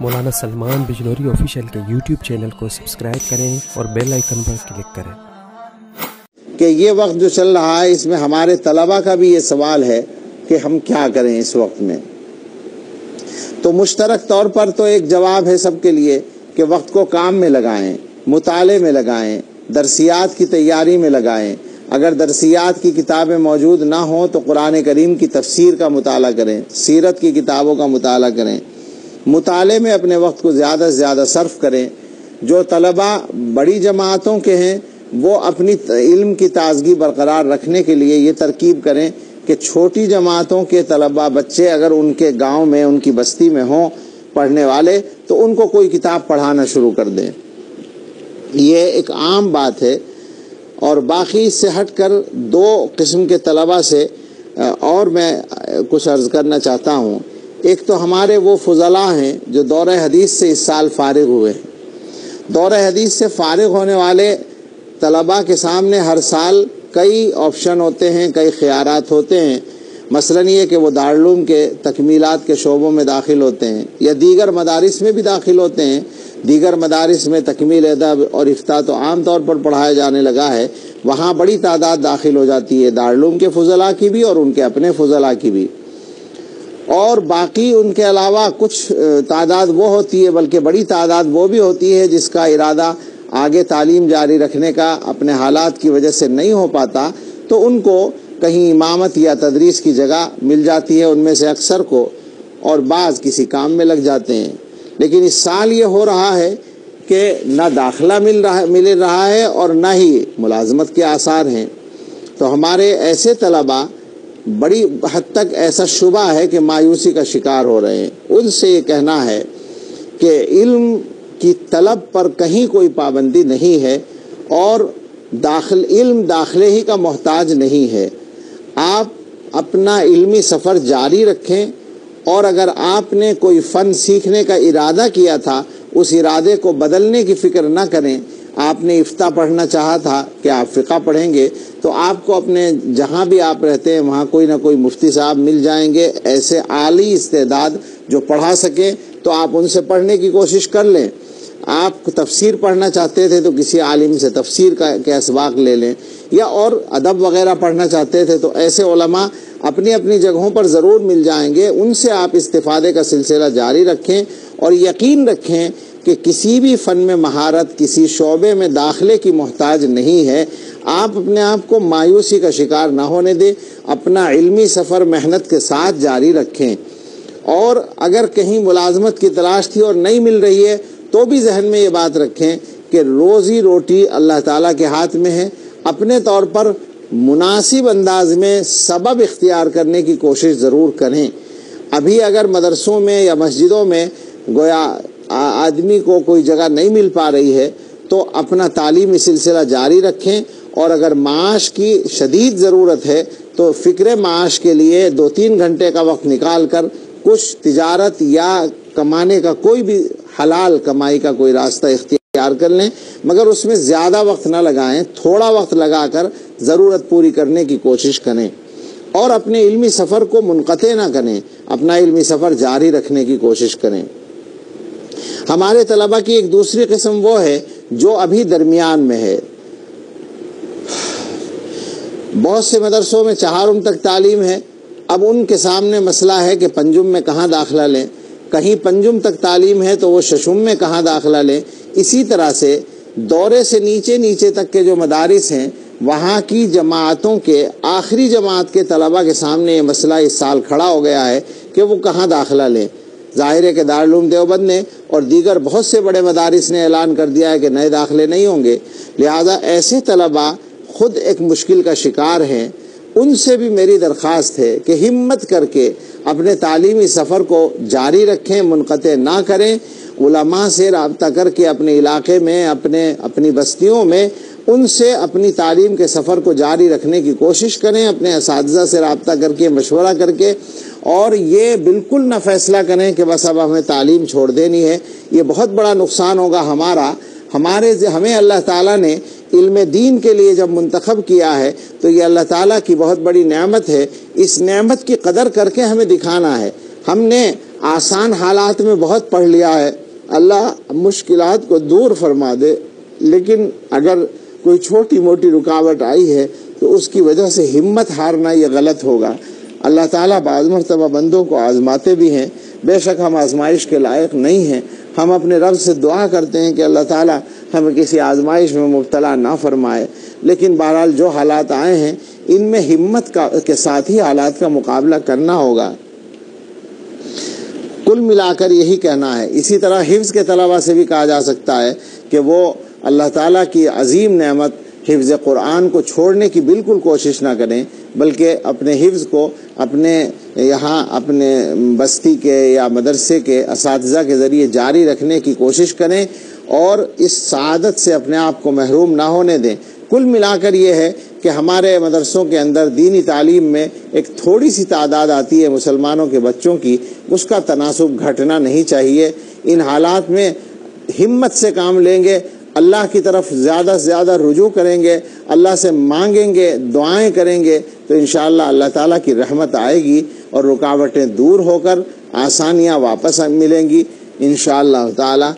مولانا Salman Bijnori official کے YouTube channel کو subscribe کریں اور بیل آئیکن پر کلک کریں کہ یہ وقت جو چل رہا ہے اس میں ہمارے طلباء کا بھی یہ سوال ہے کہ ہم کیا کریں اس وقت میں. تو مشترک طور پر تو ایک جواب ہے سب کے لیے کہ وقت کو کام میں لگائیں، مطالعے میں لگائیں، درسیات کی تیاری میں لگائیں. اگر درسیات کی کتابیں موجود نہ ہوں تو قرآن کریم کی تفسیر کا مطالعہ کریں، سیرت کی کتابوں کا مطالعہ کریں، مطالعے میں اپنے وقت کو زیادہ سے زیادہ صرف کریں. جو طلباء بڑی جماعتوں کے ہیں وہ اپنی علم کی تازگی برقرار رکھنے کے لیے یہ ترکیب کریں کہ چھوٹی جماعتوں کے طلباء بچے اگر ان کے گاؤں میں ان کی بستی میں ہوں پڑھنے والے تو ان کو کوئی کتاب پڑھانا شروع کر دیں. یہ ایک عام بات ہے. اور باقی سے ہٹ کر دو قسم کے طلباء سے اور میں کچھ عرض کرنا چاہتا ہوں. ایک تو ہمارے وہ فضلاء ہیں جو دورہ حدیث سے اس سال فارغ ہوئے ہیں. دورہ حدیث سے فارغ ہونے والے طلباء کے سامنے ہر سال کئی آپشن ہوتے ہیں، کئی خیارات ہوتے ہیں. مثلاً یہ کہ وہ دارالعلوم کے تکمیلات کے شعبوں میں داخل ہوتے ہیں یا دیگر مدارس میں بھی داخل ہوتے ہیں. دیگر مدارس میں تکمیل ادب اور افتاء تو عام طور پر پڑھایا جانے لگا ہے، وہاں بڑی تعداد داخل ہو جاتی ہے، دارالعلوم کے فضلاء کی بھی اور ان کے اپنے فضلاء کی بھی. اور باقی ان کے علاوہ کچھ تعداد وہ ہوتی ہے، بلکہ بڑی تعداد وہ بھی ہوتی ہے جس کا ارادہ آگے تعلیم جاری رکھنے کا اپنے حالات کی وجہ سے نہیں ہو پاتا، تو ان کو کہیں امامت یا تدریس کی جگہ مل جاتی ہے ان میں سے اکثر کو، اور بعض کسی کام میں لگ جاتے ہیں. لیکن اس سال یہ ہو رہا ہے کہ نہ داخلہ مل رہا ہے اور نہ ہی ملازمت کے آثار ہیں. تو ہمارے ایسے طلباء بڑی حد تک ایسا شبہ ہے کہ مایوسی کا شکار ہو رہے ہیں. ان سے یہ کہنا ہے کہ علم کی طلب پر کہیں کوئی پابندی نہیں ہے اور علم داخلے ہی کا محتاج نہیں ہے. آپ اپنا علمی سفر جاری رکھیں، اور اگر آپ نے کوئی فن سیکھنے کا ارادہ کیا تھا اس ارادے کو بدلنے کی فکر نہ کریں. آپ نے افتاء پڑھنا چاہا تھا کہ آپ فقہ پڑھیں گے تو آپ کو اپنے جہاں بھی آپ رہتے ہیں وہاں کوئی نہ کوئی مفتی صاحب مل جائیں گے ایسے عالی استعداد جو پڑھا سکیں، تو آپ ان سے پڑھنے کی کوشش کر لیں. آپ تفسیر پڑھنا چاہتے تھے تو کسی عالم سے تفسیر کے اسباق لے لیں، یا اور ادب وغیرہ پڑھنا چاہتے تھے تو ایسے علماء اپنی اپنی جگہوں پر ضرور مل جائیں گے. ان سے آپ استفادے کا سلسلہ جاری رکھیں اور یقین رکھیں کہ کسی بھی فن میں مہارت کسی شعبے میں داخلے کی محتاج نہیں ہے. آپ اپنے آپ کو مایوسی کا شکار نہ ہونے دیں، اپنا علمی سفر محنت کے ساتھ جاری رکھیں. اور اگر کہیں ملازمت کی تلاش تھی اور نہیں مل رہی ہے تو بھی ذہن میں یہ بات رکھیں کہ روزی روٹی اللہ تعالیٰ کے ہاتھ میں ہے. اپنے طور پر مناسب انداز میں سبب اختیار کرنے کی کوشش ضرور کریں. ابھی اگر مدرسوں میں یا مسجدوں میں گویا آدمی کو کوئی جگہ نہیں مل پا رہی ہے تو اپنا تعلیمی سلسلہ جاری رکھیں، اور اگر معاش کی شدید ضرورت ہے تو فکر معاش کے لیے 2-3 گھنٹے کا وقت نکال کر کچھ تجارت یا کمانے کا کوئی بھی حلال کمائی کا کوئی راستہ اختیار کر لیں، مگر اس میں زیادہ وقت نہ لگائیں، تھوڑا وقت لگا کر ضرورت پوری کرنے کی کوشش کریں. اور اپنے علمی سفر کو منقطع نہ کریں، اپنا علمی سفر جاری رکھنے کی کوشش کریں. ہمارے طلباء کی ایک دوسری قسم وہ ہے جو ابھی درمیان میں ہے. بہت سے مدرسوں میں 4 تک تعلیم ہے. اب ان کے سامنے مسئلہ ہے کہ 5 میں کہاں داخلہ لیں. کہیں 5 تک تعلیم ہے تو وہ 6 میں کہاں داخلہ لیں. اسی طرح سے دورے سے نیچے تک کے جو مدارس ہیں وہاں کی جماعتوں کے آخری جماعت کے طلباء کے سامنے یہ مسئلہ اس سال کھڑا ہو گیا ہے کہ وہ کہاں داخلہ لیں. ظاہر ہے کہ دارالعلوم دیوبند نے اور دیگر بہت سے بڑے مدارس نے اعلان کر دیا ہے کہ نئے داخلے نہیں ہوں گے. لہذا ایسے طلباء خود ایک مشکل کا شکار ہیں. ان سے بھی میری درخواست ہے کہ ہمت کر کے اپنے تعلیمی سفر کو جاری رکھیں، منقطع نہ کریں. علماء سے رابطہ کر کے اپنے علاقے میں اپنی بستیوں میں ان سے اپنی تعلیم کے سفر کو جاری رکھنے کی کوشش کریں. اپنے اساتذہ سے رابطہ کر کے مشورہ کر کے، اور یہ بالکل نہ فیصلہ کریں کہ بس اب ہمیں تعلیم چھوڑ دینی ہے. یہ بہت بڑا نقصان ہوگا ہمیں اللہ تعالیٰ نے علم دین کے لیے جب منتخب کیا ہے تو یہ اللہ تعالیٰ کی بہت بڑی نعمت ہے. اس نعمت کی قدر کر کے ہمیں دکھانا ہے. ہم نے آسان حالات میں بہت پڑھ لیا ہے، اللہ مشکلات کو دور فرما دے، لیکن اگر کوئی چھوٹی موٹی رکاوٹ آئی ہے تو اس کی وجہ سے ہمت ہارنا یہ غلط ہوگا۔ اللہ تعالیٰ بعض مرتبہ بندوں کو آزماتے بھی ہیں، بے شک ہم آزمائش کے لائق نہیں ہیں، ہم اپنے رب سے دعا کرتے ہیں کہ اللہ تعالیٰ ہمیں کسی آزمائش میں مبتلا نہ فرمائے، لیکن بہرحال جو حالات آئے ہیں ان میں ہمت کے ساتھ ہی حالات کا مقابلہ کرنا ہوگا۔ کل ملا کر یہی کہنا ہے۔ اسی طرح حفظ کے طلبہ سے بھی کہا جا سکتا ہے کہ وہ اللہ تعالیٰ کی عظیم نعمت حفظ قرآن کو چھوڑنے کی بالکل کوشش نہ کریں، بلکہ اپنے حفظ کو اپنے یہاں اپنے بستی کے یا مدرسے کے اساتذہ کے ذریعے جاری رکھنے کی کوشش کریں اور اس سعادت سے اپنے آپ کو محروم نہ ہونے دیں۔ کل ملا کر یہ ہے کہ ہمارے مدرسوں کے اندر دینی تعلیم میں ایک تھوڑی سی تعداد آتی ہے مسلمانوں کے بچوں کی، اس کا تناسب گھٹنا نہیں چاہیے۔ ان حالات میں ہمت سے کام لیں گے، اللہ کی طرف زیادہ سے زیادہ رجوع کریں گے، اللہ سے مانگیں گے، دعائیں کریں گے تو انشاءاللہ اللہ تعالیٰ کی رحمت آئے گی اور رکاوٹیں دور ہو کر آسانیاں واپس ملیں گی انشاءاللہ تعالیٰ۔